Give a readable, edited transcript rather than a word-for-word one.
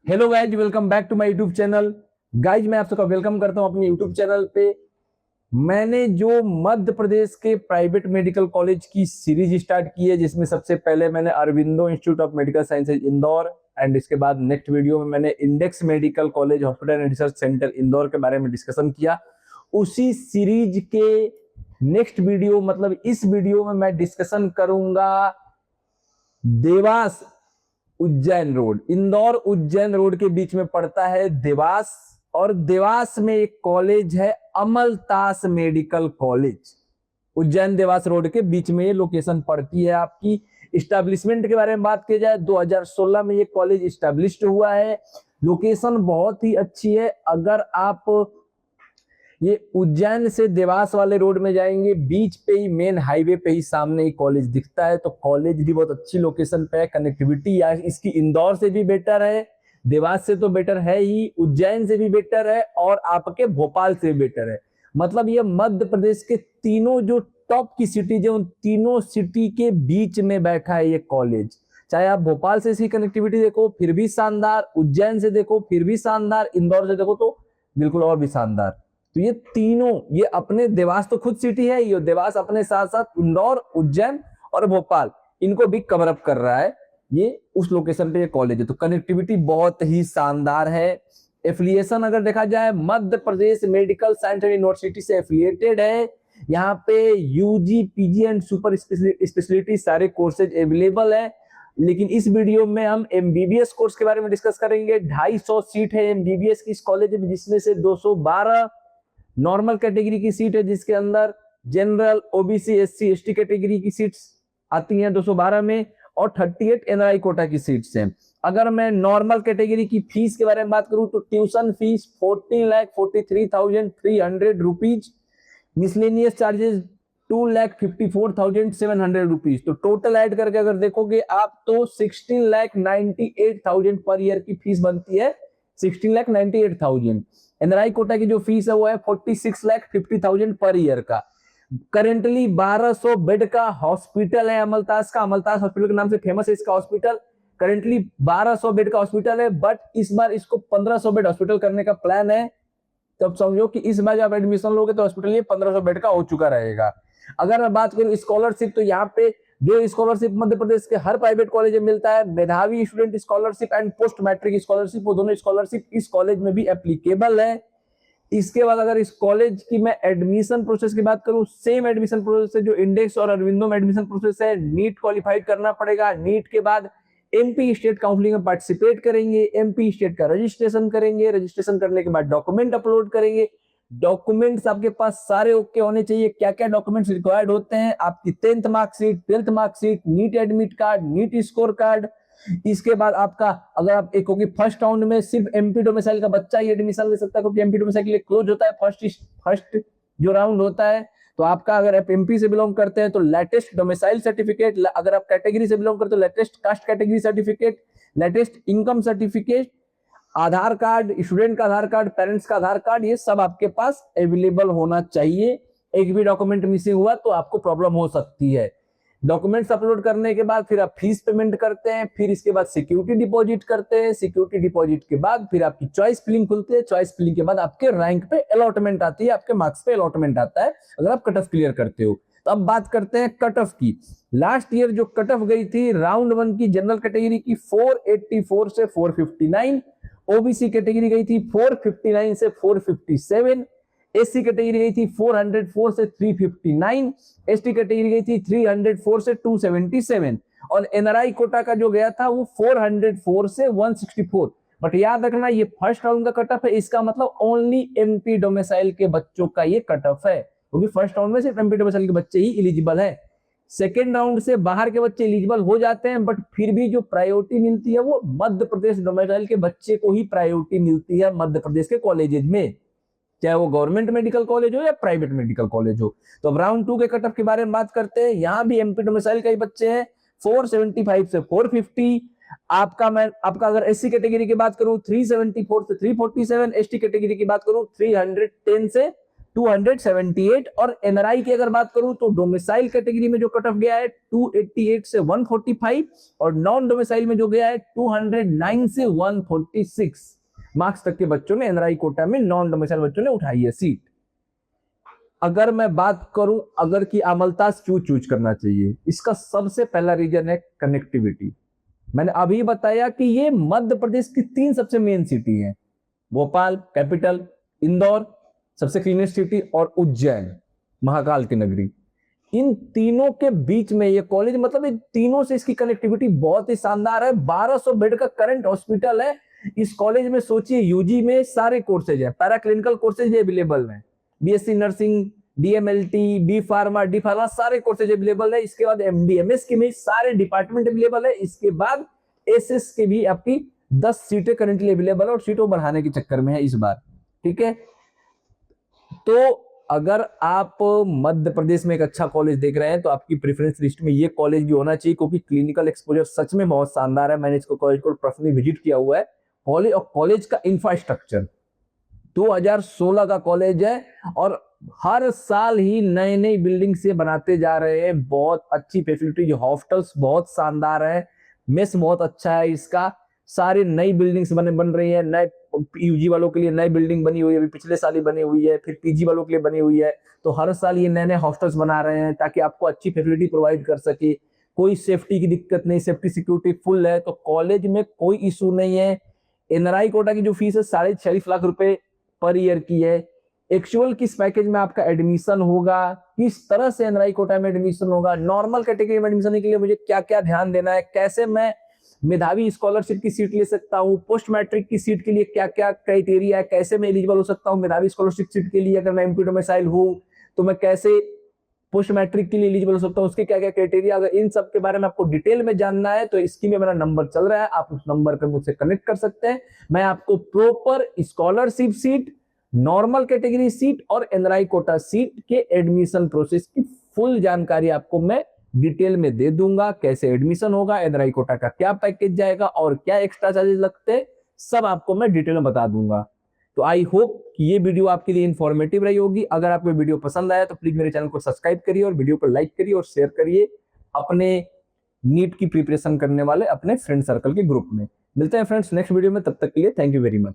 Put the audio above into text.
Hello guys, welcome back to my YouTube channel. Guys मैं आप सबका वेलकम करता हूं अपने यूट्यूब चैनल पे। मैंने जो मध्य प्रदेश के प्राइवेट मेडिकल कॉलेज की सीरीज स्टार्ट की है, जिसमें सबसे पहले मैंने Aurobindo institute of medical sciences Indore and इसके बाद नेक्स्ट वीडियो में मैंने index medical college hospital and research centre Indore के बारे में डिस्कशन किया। उसी सीरीज के नेक्स्ट वीडियो मतलब इस वीडियो में मैं डिस्कशन करूंगा देवास उज्जैन रोड। इंदौर उज्जैन रोड के बीच में पड़ता है देवास, और देवास में एक कॉलेज है Amaltas medical college. Ujjain Dewas road के बीच में ये लोकेशन पड़ती है आपकी। इस्टेब्लिशमेंट के बारे में बात की जाए 2016 में ये कॉलेज इस्टेब्लिश्ड हुआ है। लोकेशन बहुत ही अच्छी है। अगर आप ये उज्जैन से देवास वाले रोड में जाएंगे, बीच पे ही मेन हाईवे पे ही सामने ही कॉलेज दिखता है। तो कॉलेज भी बहुत अच्छी लोकेशन पे है। कनेक्टिविटी या इसकी इंदौर से भी बेटर है, देवास से तो बेटर है ही, उज्जैन से भी बेटर है और आपके भोपाल से भी बेटर है। मतलब ये मध्य प्रदेश के तीनों जो टॉप की सिटीज है, उन तीनों सिटी के बीच में बैठा है ये कॉलेज। चाहे आप भोपाल से इसकी कनेक्टिविटी देखो फिर भी शानदार, उज्जैन से देखो फिर भी शानदार, इंदौर से देखो तो बिल्कुल और भी शानदार। तो ये तीनों, ये अपने देवास तो खुद सिटी है, ये देवास अपने साथ साथ इंदौर, उज्जैन और भोपाल इनको भी कवर अप कर रहा है। ये उस लोकेशन पे ये कॉलेज है। तो कनेक्टिविटी बहुत ही शानदार है। एफिलिएशन अगर देखा जाए, Madhya Pradesh medical science university से एफिलिएटेड है। यहाँ पे UG, PG and super speciality सारे कोर्सेज अवेलेबल है। लेकिन इस वीडियो में हम एमबीबीएस कोर्स के बारे में डिस्कस करेंगे। 250 सीट है एमबीबीएस की इस कॉलेज में, जिसमें से 212 नॉर्मल कैटेगरी की सीट है, जिसके अंदर general, OBC, SC, ST category की सीट्स आती हैं 212 में, और 38 एनआरआई कोटा की सीट्स हैं। अगर मैं नॉर्मल कैटेगरी की फीस के बारे में बात करूं तो tuition fees 14,43,300 rupees, miscellaneous charges 2,54,700 rupees. तो टोटल ऐड करके अगर देखोगे आप तो 16,98,000 पर ईयर की फीस बनती है। 16,98,000। एनआरआई कोटा की जो फीस है वो है 46,50,000 पर ईयर का। करेंटली 1200 बेड का हॉस्पिटल है अमलतास का। अमलतास हॉस्पिटल के नाम से फेमस है इसका हॉस्पिटल। करेंटली 1200 बेड का हॉस्पिटल है, बट इस बार इसको 1500 बेड हॉस्पिटल करने का प्लान है। तब समझो कि इस बार जब आप एडमिशन लोगे तो हॉस्पिटल ये 1500 बेड का हो चुका रहेगा। अगर मैं बात करूं स्कॉलरशिप, तो यहाँ पे जो स्कॉलरशिप मध्य प्रदेश के हर प्राइवेट कॉलेज में मिलता है, Medhavi student scholarship and post matric scholarship, वो दोनों स्कॉलरशिप इस कॉलेज में भी एप्लीकेबल है। इसके बाद अगर इस कॉलेज की मैं एडमिशन प्रोसेस की बात करूं, सेम एडमिशन प्रोसेस है जो इंडेक्स और अरविंदो में एडमिशन प्रोसेस है। नीट क्वालिफाइड करना पड़ेगा। नीट के बाद एमपी स्टेट काउंसलिंग में पार्टिसिपेट करेंगे, एमपी स्टेट का रजिस्ट्रेशन करेंगे, रजिस्ट्रेशन करने के बाद डॉक्यूमेंट अपलोड करेंगे। डॉक्यूमेंट्स आपके पास सारे ओके होने चाहिए। क्या क्या डॉक्यूमेंट्स रिक्वायर्ड होते हैं? आपकी 10th marksheet, 12th marksheet, NEET admit card, NEET score card. इसके बाद आपका, अगर आप एक होगी फर्स्ट राउंड में सिर्फ एमपी डोमिसाइल का बच्चा ही एडमिशन ले सकता है, क्योंकि एमपी डोमिसाइल के लिए क्लोज होता है फर्स्ट जो राउंड होता है। तो आपका, अगर आप एमपी से बिलोंग करते हैं तो लेटेस्ट डोमिसाइल सर्टिफिकेट, अगर आप कैटेगरी से बिलोंग करते हो latest caste category certificate, latest income certificate, Aadhaar card, student का आधार कार्ड, पेरेंट्स का आधार कार्ड, ये सब आपके पास अवेलेबल होना चाहिए। एक भी डॉक्यूमेंट मिसिंग हुआ तो आपको प्रॉब्लम हो सकती है। डॉक्यूमेंट्स अपलोड करने के बाद फिर आप फीस पेमेंट करते हैं, फिर इसके बाद सिक्योरिटी डिपॉजिट करते हैं। सिक्योरिटी डिपॉजिट के बाद फिर आपकी चॉइस फिलिंग खुलती है। चॉइस फिलिंग के बाद आपके रैंक पे अलॉटमेंट आती है, आपके मार्क्स पे अलॉटमेंट आता है अगर आप कट ऑफ क्लियर करते हो। तो अब बात करते हैं कट ऑफ की। लास्ट ईयर जो कट ऑफ गई थी राउंड 1 की जनरल कैटेगरी की 484 से 459, ओबीसी कैटेगरी गई थी 459 से 457, एससी कैटेगरी गई थी 404 से 359, एसटी कैटेगरी गई थी 304 से 277, और एनआरआई कोटा का जो गया था वो 404 से 164। बट याद रखना ये फर्स्ट राउंड का कट ऑफ है, इसका मतलब ओनली एमपी डोमिसाइल के बच्चों का ये कट ऑफ है, क्योंकि फर्स्ट राउंड में सिर्फ एमपी डोमिसाइल के बच्चे ही एलिजिबल है। सेकेंड राउंड से बाहर के बच्चे एलिजिबल हो जाते हैं, बट फिर भी जो प्रायोरिटी मिलती है वो मध्य प्रदेश डोमिसाइल के बच्चे को ही प्रायोरिटी मिलती है मध्य प्रदेश के कॉलेजेस में, चाहे वो गवर्नमेंट मेडिकल कॉलेज हो या प्राइवेट मेडिकल कॉलेज हो। तो अब राउंड 2 के कट ऑफ के बारे में बात करते हैं। यहाँ भी एमपी डोमिसाइल का ही बच्चे हैं, 475 से 450। आपका अगर एससी कैटेगरी की बात करूं 374 से 347, एसटी कैटेगरी की बात करूं 310 से 278। और एनआरआई की अगर बात करूं तो डोमिसाइल कैटेगरी में जो कट ऑफ गया है 288 से 145, और नॉन डोमिसाइल में जो गया है 209 से 146 मार्क्स तक के बच्चों ने एनआरआई कोटा में, नॉन डोमिसाइल बच्चों ने उठाई है सीट। अगर मैं बात करूं अगर कि अमलताज क्यों चूज करना चाहिए, इसका सबसे पहला रीजन है कनेक्टिविटी। मैंने अभी बताया कि ये मध्य प्रदेश की 3 सबसे मेन सिटी है, भोपाल कैपिटल, इंदौर सबसे क्लीनेस्ट सिटी, और उज्जैन महाकाल की नगरी। इन तीनों के बीच में ये कॉलेज, मतलब इन तीनों से इसकी कनेक्टिविटी बहुत ही शानदार है। 1200 बेड का करंट हॉस्पिटल है इस कॉलेज में। सोचिए यूजी में सारे कोर्सेज है, पैरा क्लिनिकल कोर्सेज अवेलेबल है, BSc nursing, DMLT, B pharma, D pharma सारे कोर्सेज अवेलेबल है। इसके बाद एमडी एमएस के भी सारे डिपार्टमेंट अवेलेबल है। इसके बाद एसएस के भी आपकी 10 सीटें करंटली अवेलेबल है, और सीटों बढ़ाने के चक्कर में है इस बार, ठीक है। तो अगर आप मध्य प्रदेश में एक अच्छा कॉलेज देख रहे हैं तो आपकी प्रेफरेंस लिस्ट में ये कॉलेज भी होना चाहिए, क्योंकि क्लिनिकल एक्सपोजर सच में बहुत शानदार है। मैंने इसको कॉलेज को पर्सनली विजिट किया हुआ है। कॉलेज और कॉलेज का इंफ्रास्ट्रक्चर 2016 का कॉलेज है, और हर साल ही नई नई बिल्डिंग से बनाते जा रहे हैं। बहुत अच्छी फैसिलिटी, हॉस्टल्स बहुत शानदार है, मेस बहुत अच्छा है इसका, सारी नई बिल्डिंग्स बन रही है। नए यूजी वालों के लिए नई बिल्डिंग बनी हुई है, अभी पिछले साल ही बनी हुई है, फिर पीजी वालों के लिए बनी हुई है। तो हर साल ये नए नए हॉस्टल्स बना रहे हैं ताकि आपको अच्छी फैसिलिटी प्रोवाइड कर सके। कोई सेफ्टी की दिक्कत नहीं, सेफ्टी सिक्योरिटी फुल है, तो कॉलेज में कोई इशू नहीं है। एनआरआई कोटा की जो फीस है 46.5 लाख रुपए पर ईयर की है। एक्चुअल किस पैकेज में आपका एडमिशन होगा, किस तरह से एनआरआई कोटा में एडमिशन होगा, नॉर्मल कैटेगरी में एडमिशन के लिए मुझे क्या क्या ध्यान देना है, कैसे मैं मेधावी स्कॉलरशिप की सीट ले सकता हूँ, पोस्ट मैट्रिक की सीट के लिए क्या क्या क्राइटेरिया है, कैसे मैं एलिजिबल हो सकता हूँ मेधावी स्कॉलरशिप सीट के लिए, अगर मैं एमपी डोमिसाइल हूँ तो मैं कैसे पोस्ट मैट्रिक के लिए एलिजिबल हो सकता हूँ, उसके क्या क्या क्राइटेरिया। अगर इन सब के बारे में आपको डिटेल में जानना है तो स्क्रीन में मेरा नंबर चल रहा है, आप उस नंबर पर मुझसे कनेक्ट कर सकते हैं। मैं आपको proper scholarship seat, normal category seat और एनआरआई कोटा सीट के एडमिशन प्रोसेस की फुल जानकारी आपको मैं डिटेल में दे दूंगा। कैसे एडमिशन होगा, एनआरआई कोटा का क्या पैकेज जाएगा और क्या एक्स्ट्रा चार्जेस लगते हैं, सब आपको मैं डिटेल में बता दूंगा। तो आई होप कि ये वीडियो आपके लिए इंफॉर्मेटिव रही होगी। अगर आपको वीडियो पसंद आया तो प्लीज मेरे चैनल को सब्सक्राइब करिए और वीडियो को लाइक करिए और शेयर करिए अपने नीट की प्रिपरेशन करने वाले अपने फ्रेंड सर्कल के ग्रुप में। मिलते हैं फ्रेंड्स नेक्स्ट वीडियो में, तब तक के लिए थैंक यू वेरी मच।